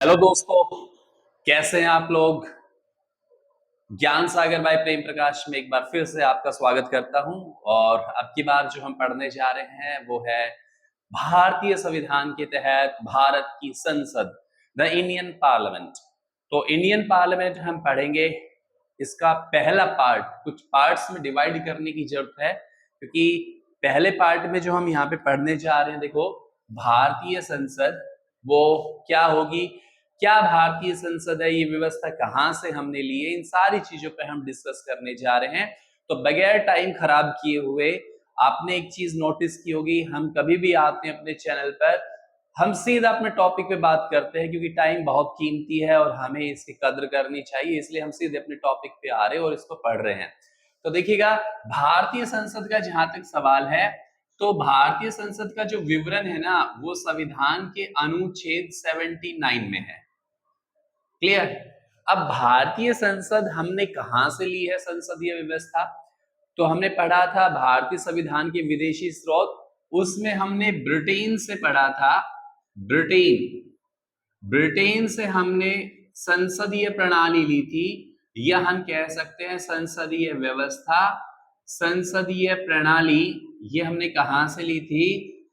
Hello दोस्तों, कैसे हैं आप लोग। ज्ञान सागर भाई प्रेम प्रकाश में एक बार फिर से आपका स्वागत करता हूं। और अब की बार जो हम पढ़ने जा रहे हैं वो है भारतीय संविधान के तहत भारत की संसद, द इंडियन पार्लियामेंट। तो इंडियन पार्लियामेंट हम पढ़ेंगे। इसका पहला पार्ट, कुछ पार्ट्स में डिवाइड करने की जरूरत है क्योंकि पहले पार्ट में जो हम यहाँ पे पढ़ने जा रहे हैं, देखो भारतीय संसद वो क्या होगी, क्या भारतीय संसद है, ये व्यवस्था कहां से हमने ली है, इन सारी चीजों पे हम डिस्कस करने जा रहे हैं। तो बगैर टाइम खराब किए हुए आपने एक चीज नोटिस की होगी, हम कभी भी आते हैं अपने चैनल पर, हम सीधा अपने टॉपिक पे बात करते हैं क्योंकि टाइम बहुत कीमती है और हमें इसकी कद्र करनी चाहिए, इसलिए हम सीधे अपने टॉपिक पे आ रहे हैं और इसको पढ़ रहे हैं। तो देखिएगा, भारतीय संसद का जहां तक सवाल है, तो भारतीय संसद का जो विवरण है ना, वो संविधान के अनुच्छेद 79 में है। क्लियर। अब भारतीय संसद हमने कहां से ली है संसदीय व्यवस्था, तो हमने पढ़ा था भारतीय संविधान के विदेशी स्रोत, उसमें हमने ब्रिटेन से पढ़ा था। ब्रिटेन से हमने संसदीय प्रणाली ली थी, या हम कह सकते हैं संसदीय व्यवस्था, संसदीय प्रणाली, ये हमने कहां से ली थी,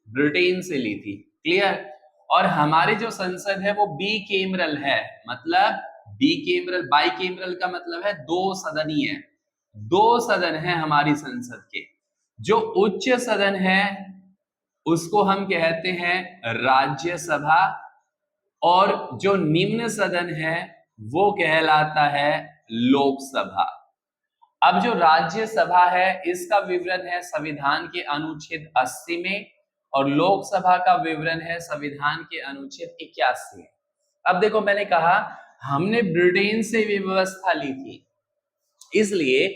ब्रिटेन से ली थी। क्लियर। और हमारे जो संसद है वो बी केमरल है, मतलब बी केमरल, बाई केमरल का मतलब है दो सदनीय, दो सदन है हमारी संसद के। जो उच्च सदन है उसको हम कहते हैं राज्यसभा, और जो निम्न सदन है वो कहलाता है लोकसभा। अब जो राज्यसभा है इसका विवरण है संविधान के अनुच्छेद 80 में, और लोकसभा का विवरण है संविधान के अनुच्छेद 81 में। अब देखो, मैंने कहा हमने ब्रिटेन से व्यवस्था ली थी, इसलिए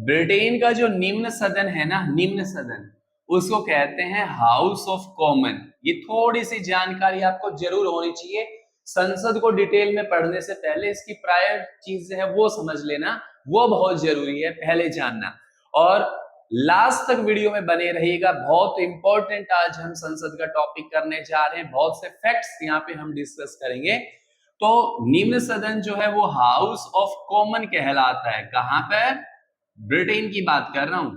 ब्रिटेन का जो निम्न सदन है ना, निम्न सदन, उसको कहते हैं हाउस ऑफ कॉमन। ये थोड़ी सी जानकारी आपको जरूर होनी चाहिए, संसद को डिटेल में पढ़ने से पहले इसकी प्रायर चीजें है वो समझ लेना, वो बहुत जरूरी है पहले जानना। और लास्ट तक वीडियो में बने रहिएगा, बहुत इंपॉर्टेंट आज हम संसद का टॉपिक करने जा रहे हैं, बहुत से फैक्ट्स यहाँ पे हम डिस्कस करेंगे। तो निम्न सदन जो है वो हाउस ऑफ कॉमन कहलाता है, कहां पर, ब्रिटेन की बात कर रहा हूं।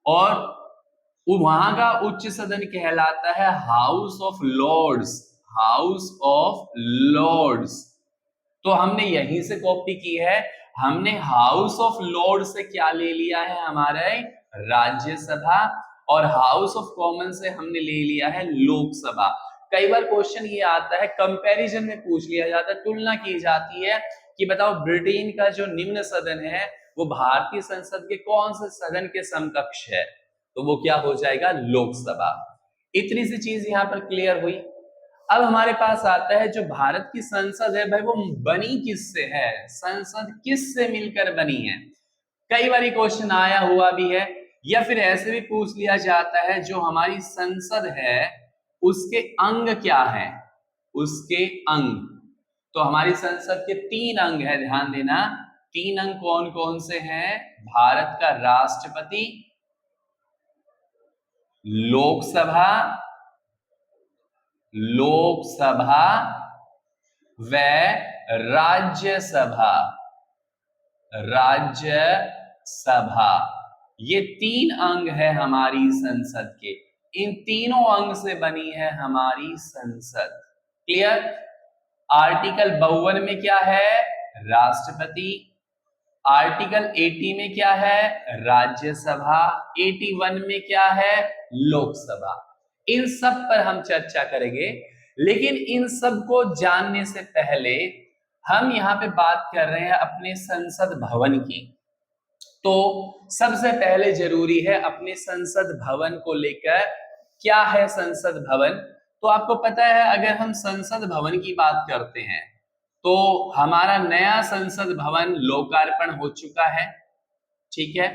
और वहां का उच्च सदन कहलाता है House of Lords, House of Lords. तो हमने यहीं से कॉपी की है, हमने हाउस ऑफ लॉर्ड से क्या ले लिया है, हमारे राज्यसभा, और हाउस ऑफ कॉमन से हमने ले लिया है लोकसभा। कई बार क्वेश्चन ये आता है, कंपैरिजन में पूछ लिया जाता है, तुलना की जाती है कि बताओ ब्रिटेन का जो निम्न सदन है वो भारतीय संसद के कौन से सदन के समकक्ष है, तो वो क्या हो जाएगा, लोकसभा। इतनी सी चीज यहां पर क्लियर हुई। अब हमारे पास आता है जो भारत की संसद है, भाई वो बनी किससे है, संसद किससे मिलकर बनी है। कई बार क्वेश्चन आया हुआ भी है, या फिर ऐसे भी पूछ लिया जाता है जो हमारी संसद है उसके अंग क्या है, उसके अंग। तो हमारी संसद के 3 अंग है, ध्यान देना, 3 अंग कौन कौन से हैं, भारत का राष्ट्रपति, लोकसभा, लोकसभा व राज्यसभा, राज्यसभा। ये 3 अंग है हमारी संसद के, इन तीनों अंग से बनी है हमारी संसद। क्लियर। आर्टिकल 52 में क्या है, राष्ट्रपति, आर्टिकल 80 में क्या है, राज्यसभा, 81 में क्या है, लोकसभा। इन सब पर हम चर्चा करेंगे, लेकिन इन सब को जानने से पहले हम यहाँ पे बात कर रहे हैं अपने संसद भवन की। तो सबसे पहले जरूरी है अपने संसद भवन को लेकर, क्या है संसद भवन। तो आपको पता है, अगर हम संसद भवन की बात करते हैं तो हमारा नया संसद भवन लोकार्पण हो चुका है। ठीक है,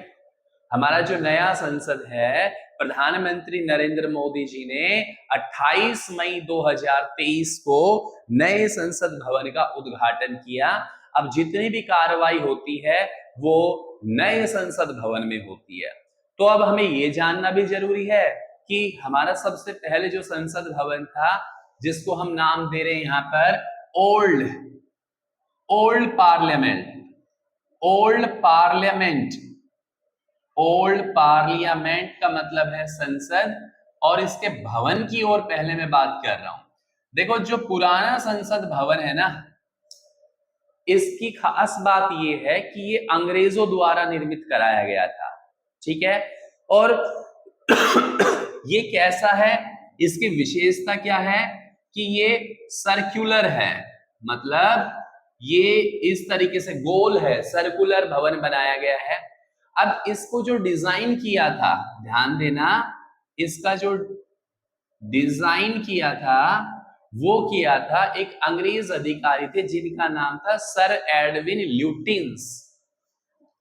हमारा जो नया संसद है, प्रधानमंत्री नरेंद्र मोदी जी ने 28 मई 2023 को नए संसद भवन का उद्घाटन किया। अब जितनी भी कार्रवाई होती है वो नए संसद भवन में होती है। तो अब हमें ये जानना भी जरूरी है कि हमारा सबसे पहले जो संसद भवन था, जिसको हम नाम दे रहे हैं यहाँ पर old, old parliament, old parliament, old parliament का मतलब है संसद, और इसके भवन की ओर पहले मैं बात कर रहा हूं। देखो जो पुराना संसद भवन है ना, इसकी खास बात यह है कि ये अंग्रेजों द्वारा निर्मित कराया गया था, ठीक है। और ये कैसा है, इसकी विशेषता क्या है कि ये सर्कुलर है, मतलब ये इस तरीके से गोल है, सर्कुलर भवन बनाया गया है। अब इसको जो डिजाइन किया था, ध्यान देना, इसका जो डिजाइन किया था वो किया था एक अंग्रेज अधिकारी थे जिनका नाम था sir Edwin Lutyens,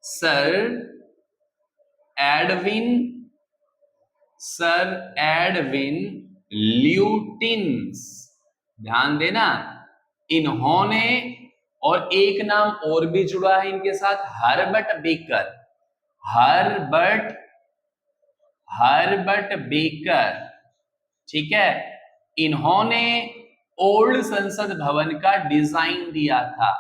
sir Edwin, sir Edwin Lutyens, ध्यान देना। इन्होंने, और एक नाम और भी जुड़ा है इनके साथ, Herbert baker, Herbert, Herbert baker, ठीक है। इन्होंने ओल्ड संसद भवन का डिजाइन दिया था।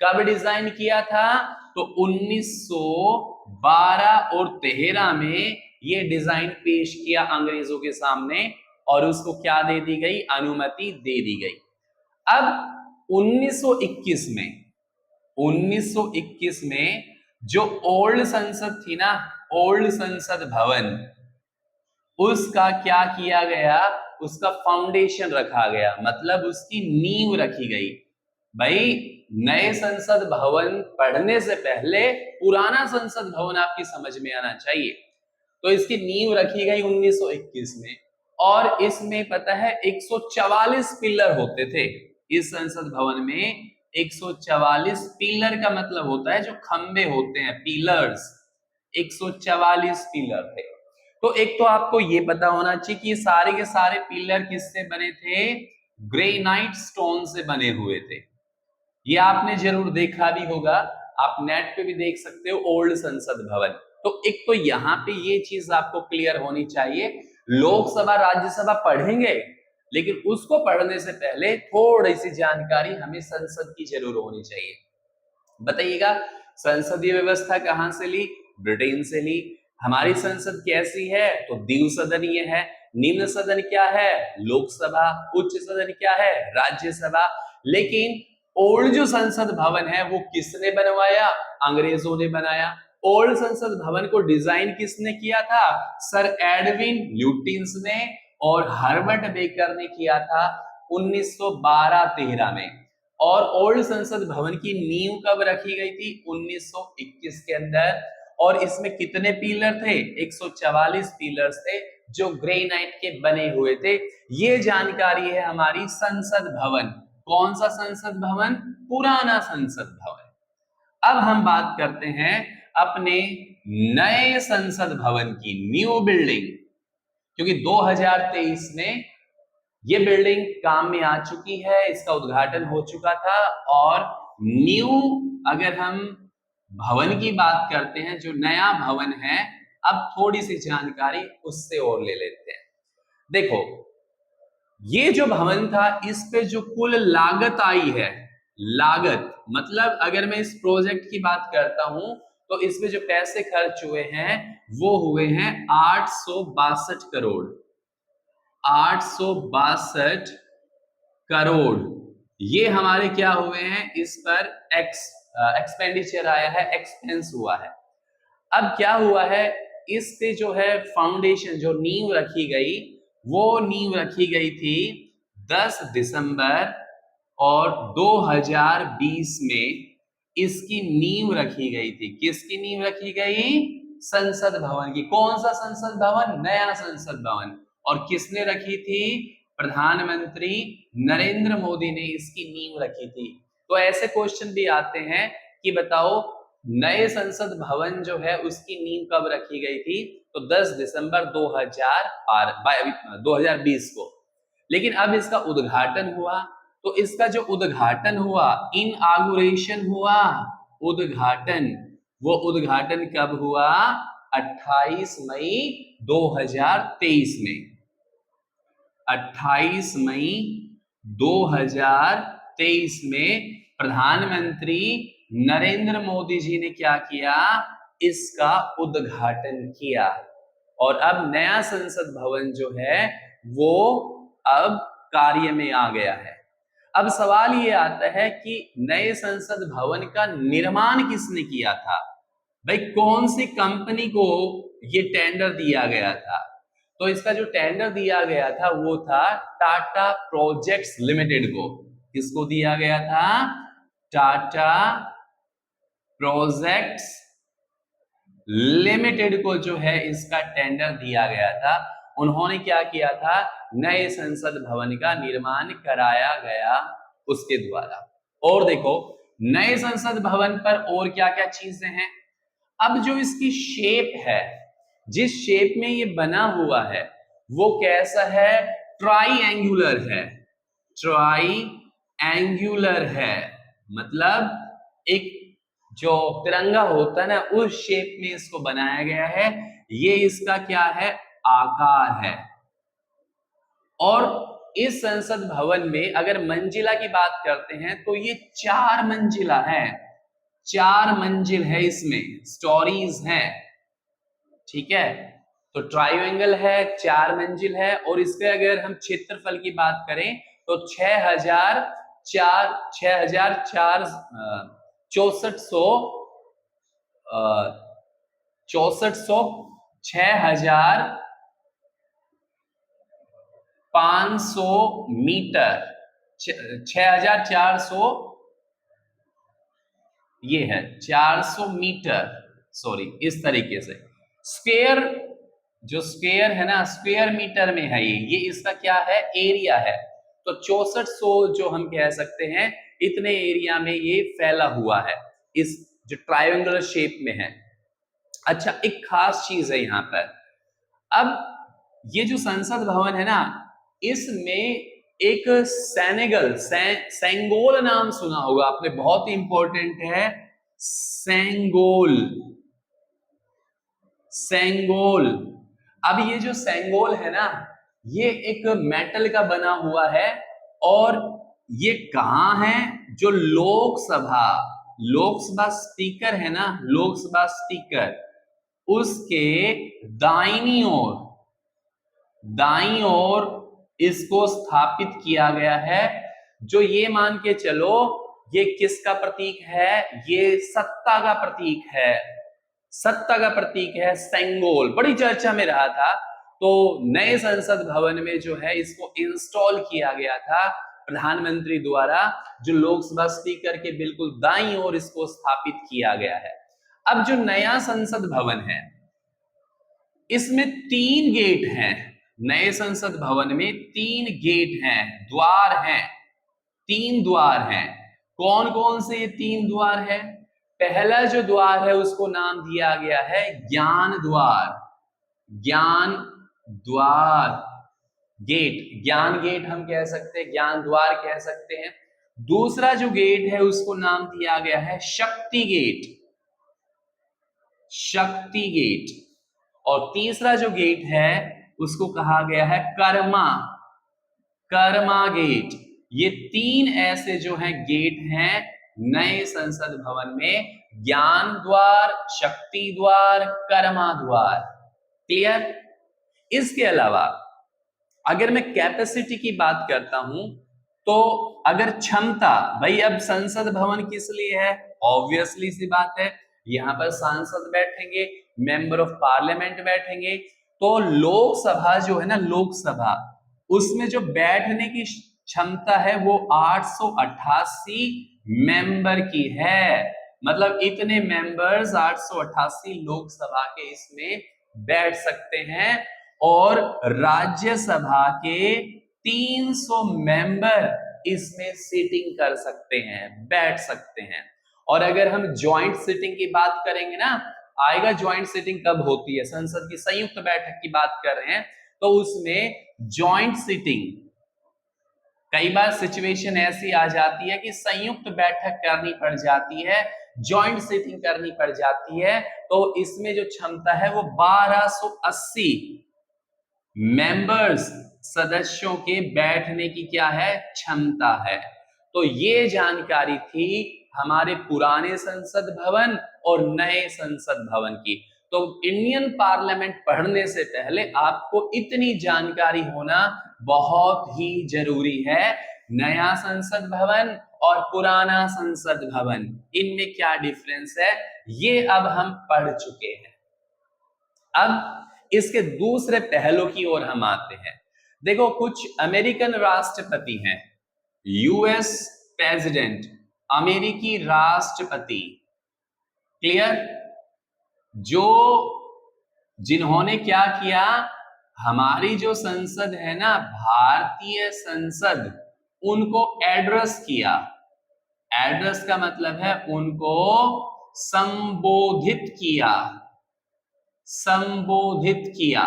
कब डिजाइन किया था? तो 1912 और 13 में ये डिजाइन पेश किया अंग्रेजों के सामने, और उसको क्या दे दी गई? अनुमति दे दी गई। अब 1921 में, 1921 में जो ओल्ड संसद थी ना, ओल्ड संसद भवन, उसका क्या किया गया? उसका फाउंडेशन रखा गया, मतलब उसकी नींव रखी गई। भाई नए संसद भवन पढ़ने से पहले पुराना संसद भवन आपकी समझ में आना चाहिए। तो इसकी नींव रखी गई 1921 में, और इसमें पता है 144 पिलर होते थे। इस संसद भवन में 144 पिलर का मतलब होता है जो खंबे होते हैं, पिलर्स, 144 पिलर थे। तो एक तो आपको ये पता होना चाहिए कि सारे के सारे पिलर किससे बने थे? ग्रेनाइट स्टोन से बने हुए थे। ये आपने जरूर देखा भी होगा, आप नेट पे भी देख सकते हो ओल्ड संसद भवन। तो एक तो यहाँ पे ये चीज आपको क्लियर होनी चाहिए। लोकसभा राज्यसभा पढ़ेंगे, लेकिन उसको पढ़ने से पहले थोड़ी सी जानकारी हमें संसद की जरूर होनी चाहिए। बताइएगा, संसदीय व्यवस्था कहां से ली? ब्रिटेन से ली। हमारी संसद कैसी है? तो द्विसदनीय है। निम्न सदन क्या है? लोकसभा। उच्च सदन क्या है? राज्यसभा। लेकिन ओल्ड जो संसद भवन है वो किसने बनवाया? अंग्रेजों ने बनाया। ओल्ड संसद भवन को डिजाइन किसने किया था? सर एडविन ल्यूटिन्स ने, और हर्बर्ट बेकर ने किया था 1912-13 में। और ओल्ड संसद भवन की नींव कब रखी गई थी? 1921 के अंदर। और इसमें कितने पिलर थे? 144 पिलर्स थे जो ग्रेनाइट के बने हुए थे। ये जानकारी है हमारी संसद भवन। कौन सा संसद भवन? पुराना संसद भवन। अब हम बात करते हैं अपने नए संसद भवन की, न्यू बिल्डिंग, क्योंकि 2023 में ये बिल्डिंग काम में आ चुकी है, इसका उद्घाटन हो चुका था। और न्यू, अगर हम भवन की बात करते हैं, जो नया भवन है, अब थोड़ी सी जानकारी उससे और ले लेते हैं। देखो, ये जो भवन था, इस पे जो कुल लागत आई है, लागत मतलब अगर मैं इस प्रोजेक्ट की बात करता हूं तो इसमें जो पैसे खर्च हुए हैं वो हुए हैं 862 करोड़, 862 करोड़। ये हमारे क्या हुए हैं? इस पर एक्सपेंडिचर आया है, एक्सपेंस हुआ है। अब क्या हुआ है, इस पे जो है फाउंडेशन, जो नींव रखी गई, वो नींव रखी गई थी 10 दिसंबर और 2020 में इसकी नींव रखी गई थी। किसकी नींव रखी गई? संसद भवन की। कौन सा संसद भवन? नया संसद भवन। और किसने रखी थी? प्रधानमंत्री नरेंद्र मोदी ने इसकी नींव रखी थी। तो ऐसे क्वेश्चन भी आते हैं कि बताओ नए संसद भवन जो है उसकी नींव कब रखी गई थी? तो 10 दिसंबर 2020 को। लेकिन अब इसका उद्घाटन हुआ, तो इसका जो उद्घाटन हुआ, इनऑगुरेशन हुआ, उद्घाटन, वो उद्घाटन कब हुआ? 28 मई 2023 में। 28 मई 2023 2023 में प्रधानमंत्री नरेंद्र मोदी जी ने क्या किया, इसका उद्घाटन किया और अब नया संसद भवन जो है वो अब कार्य में आ गया है। अब सवाल ये आता है कि नए संसद भवन का निर्माण किसने किया था, भाई कौन सी कंपनी को ये टेंडर दिया गया था? तो इसका जो टेंडर दिया गया था वो था टाटा प्रोजेक्ट्स लिमिटेड को। किसको दिया गया था? टाटा प्रोजेक्ट्स लिमिटेड को जो है इसका टेंडर दिया गया था। उन्होंने क्या किया था, नए संसद भवन का निर्माण कराया गया उसके द्वारा। और देखो नए संसद भवन पर और क्या क्या चीजें हैं। अब जो इसकी शेप है, जिस शेप में ये बना हुआ है वो कैसा है? ट्राइएंगुलर है। ट्राइएंगुलर है मतलब एक जो तिरंगा होता है ना उस शेप में इसको बनाया गया है। ये इसका क्या है? आकार है। और इस संसद भवन में अगर मंजिला की बात करते हैं तो ये 4 मंजिला है। 4 मंजिल है, इसमें स्टोरीज हैं, ठीक है। तो ट्राइएंगल है, 4 मंजिल है और इसके अगर हम क्षेत्रफल की बात करें तो 6,400 मीटर, 6,400 ये है 400 मीटर, सॉरी इस तरीके से। स्क्वायर, जो स्क्वायर है ना स्क्वायर मीटर में है ये इसका क्या है? एरिया है। तो 6400 जो हम कह सकते हैं इतने एरिया में ये फैला हुआ है, इस जो ट्रायंगुलर शेप में है। अच्छा, एक खास चीज है यहाँ पर। अब ये जो संसद भवन है ना इसमें एक सेंगोल नाम सुना होगा आपने, बहुत ही इंपॉर्टेंट है। सेंगोल, सेंगोल। अब ये जो सेंगोल है ना ये एक मेटल का बना हुआ है और ये कहां है? जो लोकसभा स्पीकर है ना, लोकसभा स्पीकर, उसके दाईं ओर इसको स्थापित किया गया है। जो ये मान के चलो ये किसका प्रतीक है? ये सत्ता का प्रतीक है, सत्ता का प्रतीक है सेंगोल। बड़ी चर्चा में रहा था। तो नए संसद भवन में जो है इसको इंस्टॉल किया गया था प्रधानमंत्री द्वारा, जो लोकसभा स्पीकर के बिल्कुल दाईं ओर इसको स्थापित किया गया है। अब जो नया संसद भवन है इसमें 3 गेट हैं। नए संसद भवन में 3 गेट हैं, द्वार हैं, 3 द्वार हैं। कौन कौन से ये 3 द्वार है? पहला जो द्वार है उसको नाम दिया गया है ज्ञान द्वार, ज्ञान द्वार गेट, ज्ञान गेट हम कह सकते हैं, ज्ञान द्वार कह सकते हैं। दूसरा जो गेट है उसको नाम दिया गया है शक्ति गेट, शक्ति गेट। और तीसरा जो गेट है उसको कहा गया है कर्मा गेट। ये 3 ऐसे जो हैं गेट हैं नए संसद भवन में, ज्ञान द्वार, शक्ति द्वार, कर्मा द्वार। क्लियर? इसके अलावा अगर मैं कैपेसिटी की बात करता हूं तो अगर क्षमता, भाई अब संसद भवन किस लिए है? ऑब्वियसली सी बात है, यहां पर सांसद बैठेंगे, मेंबर ऑफ पार्लियामेंट बैठेंगे। तो लोकसभा जो है ना, लोकसभा, उसमें जो बैठने की क्षमता है वो 888 मेंबर की है। मतलब इतने मेंबर्स 888 लोकसभा के इसमें बैठ सकते हैं और राज्यसभा के 300 मेंबर इसमें सीटिंग कर सकते हैं, बैठ सकते हैं। और अगर हम ज्वाइंट सीटिंग की बात करेंगे ना, आएगा ज्वाइंट सीटिंग कब होती है, संसद की संयुक्त बैठक की बात कर रहे हैं, तो उसमें ज्वाइंट सीटिंग, कई बार सिचुएशन ऐसी आ जाती है कि संयुक्त बैठक करनी पड़ जाती है, ज्वाइंट सीटिंग करनी पड़ जाती है। तो इसमें जो क्षमता है वो 1280 मेंबर्स, सदस्यों के बैठने की क्या है? क्षमता है। तो ये जानकारी थी हमारे पुराने संसद भवन और नए संसद भवन की। तो इंडियन पार्लियामेंट पढ़ने से पहले आपको इतनी जानकारी होना बहुत ही जरूरी है। नया संसद भवन और पुराना संसद भवन, इनमें क्या डिफरेंस है ये अब हम पढ़ चुके हैं। अब इसके दूसरे पहलू की ओर हम आते हैं। देखो, कुछ अमेरिकन राष्ट्रपति हैं, यूएस प्रेसिडेंट, अमेरिकी राष्ट्रपति, क्लियर, जो जिन्होंने क्या किया, हमारी जो संसद है ना, भारतीय संसद, उनको एड्रेस किया। एड्रेस का मतलब है उनको संबोधित किया, संबोधित किया।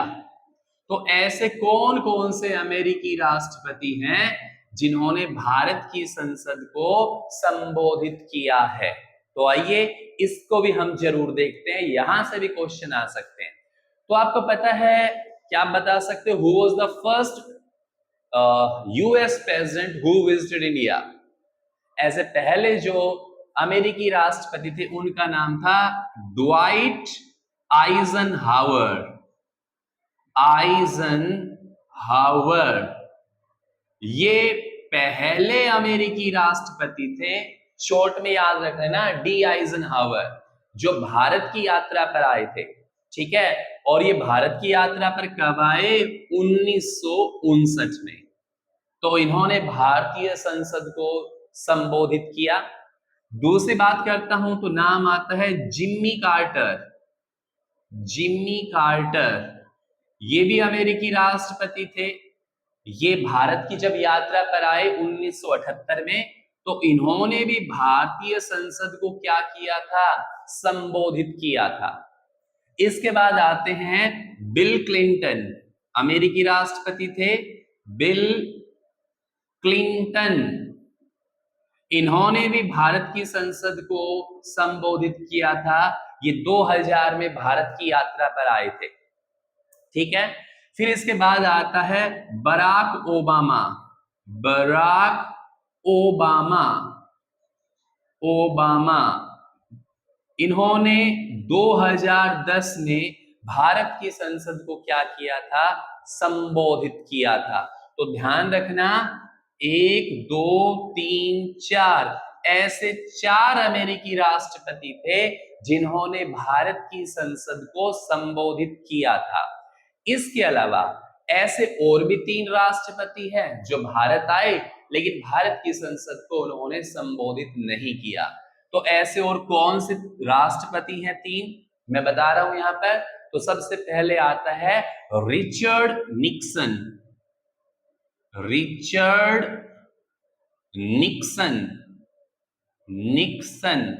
तो ऐसे कौन कौन से अमेरिकी राष्ट्रपति हैं जिन्होंने भारत की संसद को संबोधित किया है? तो आइए इसको भी हम जरूर देखते हैं, यहां से भी क्वेश्चन आ सकते हैं। तो आपको पता है, क्या आप बता सकते हो who was the first US president who visited India? ऐसे पहले जो अमेरिकी राष्ट्रपति थे उनका नाम था ड्वाइट आइजनहावर। आइजनहावर ये पहले अमेरिकी राष्ट्रपति थे, शॉर्ट में याद रखना है ना, डी आइजनहावर, जो भारत की यात्रा पर आए थे, ठीक है। और ये भारत की यात्रा पर कब आए? 1959 में। तो इन्होंने भारतीय संसद को संबोधित किया। दूसरी बात करता हूं तो नाम आता है जिम्मी कार्टर। जिम्मी कार्टर ये भी अमेरिकी राष्ट्रपति थे। ये भारत की जब यात्रा पर आए 1978 में, तो इन्होंने भी भारतीय संसद को क्या किया था? संबोधित किया था। इसके बाद आते हैं बिल क्लिंटन, अमेरिकी राष्ट्रपति थे बिल क्लिंटन। इन्होंने भी भारत की संसद को संबोधित किया था। ये 2000 में भारत की यात्रा पर आए थे, ठीक है। फिर इसके बाद आता है Barack Obama. Barack Obama, Obama इन्होंने 2010 में भारत की संसद को क्या किया था? संबोधित किया था। तो ध्यान रखना, 1 2 3 4 ऐसे 4 अमेरिकी राष्ट्रपति थे जिन्होंने भारत की संसद को संबोधित किया था। इसके अलावा ऐसे और भी 3 राष्ट्रपति हैं जो भारत आए लेकिन भारत की संसद को उन्होंने संबोधित नहीं किया। तो ऐसे और कौन से राष्ट्रपति हैं? 3 मैं बता रहा हूं यहां पर। तो सबसे पहले आता है Richard Nixon. Richard Nixon, Nixon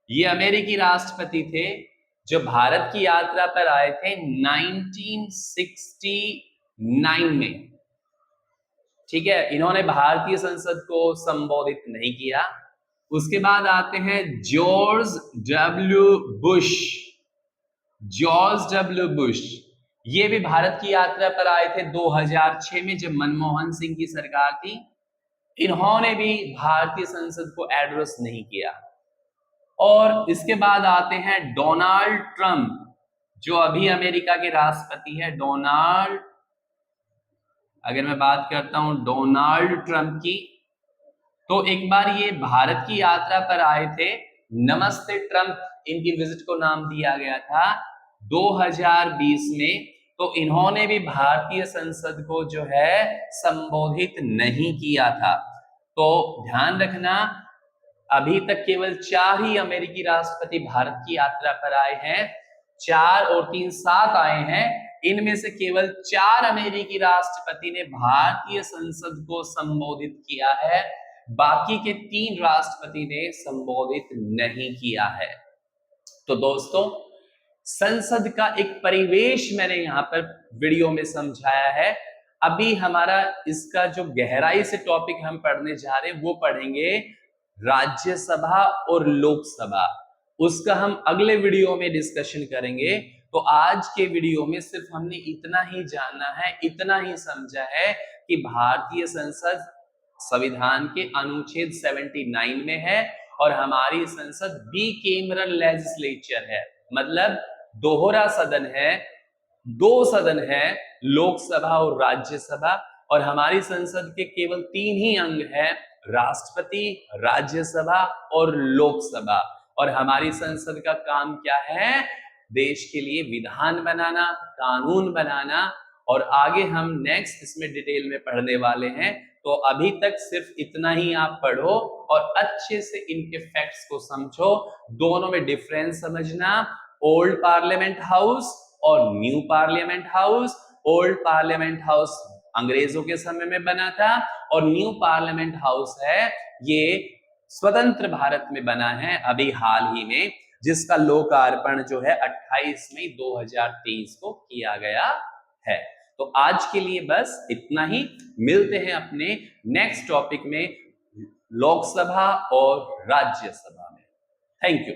ये अमेरिकी राष्ट्रपति थे जो भारत की यात्रा पर आए थे 1969 में, ठीक है। इन्होंने भारतीय संसद को संबोधित नहीं किया। उसके बाद आते हैं George W Bush. George W Bush ये भी भारत की यात्रा पर आए थे 2006 में, जब मनमोहन सिंह की सरकार थी। इन्होंने भी भारतीय संसद को एड्रेस नहीं किया। और इसके बाद आते हैं डोनाल्ड ट्रंप, जो अभी अमेरिका के राष्ट्रपति है। डोनाल्ड, अगर मैं बात करता हूं डोनाल्ड ट्रंप की, तो एक बार ये भारत की यात्रा पर आए थे। नमस्ते ट्रंप इनकी विजिट को नाम दिया गया था 2020 में। तो इन्होंने भी भारतीय संसद को जो है संबोधित नहीं किया था। तो ध्यान रखना, अभी तक केवल 4 ही अमेरिकी राष्ट्रपति भारत की यात्रा पर आए हैं। 4 और 3 7 आए हैं। इनमें से केवल 4 अमेरिकी राष्ट्रपति ने भारतीय संसद को संबोधित किया है, बाकी के 3 राष्ट्रपति ने संबोधित नहीं किया है। तो दोस्तों, संसद का एक परिवेश मैंने यहाँ पर वीडियो में समझाया है। अभी हमारा इसका जो गहराई से टॉपिक हम पढ़ने जा रहे हैं वो पढ़ेंगे राज्यसभा और लोकसभा। उसका हम अगले वीडियो में डिस्कशन करेंगे। तो आज के वीडियो में सिर्फ हमने इतना ही जाना है, इतना ही समझा है कि भारतीय संसद संविधान के अनुच्छेद 79 में है और हमारी संसद बिकेमरल लेजिस्लेचर है, मतलब दोहरा सदन है, 2 सदन है, लोकसभा और राज्यसभा। और हमारी संसद के केवल 3 ही अंग हैं, राष्ट्रपति, राज्यसभा और लोकसभा। और हमारी संसद का काम क्या है? देश के लिए विधान बनाना, कानून बनाना। और आगे हम नेक्स्ट इसमें डिटेल में पढ़ने वाले हैं, तो अभी तक सिर्फ इतना ही आप पढ़ो और अच्छे से इनके फैक्ट्स को समझो। दोनों में डिफरेंस समझना, ओल्ड पार्लियामेंट हाउस और new parliament house. Old parliament house अंग्रेजों के समय में बना था और न्यू पार्लियामेंट हाउस है ये स्वतंत्र भारत में बना है अभी हाल ही में, जिसका लोकार्पण जो है 28 मई 2023 को किया गया है। तो आज के लिए बस इतना ही, मिलते हैं अपने नेक्स्ट टॉपिक में लोकसभा और राज्यसभा में। Thank you.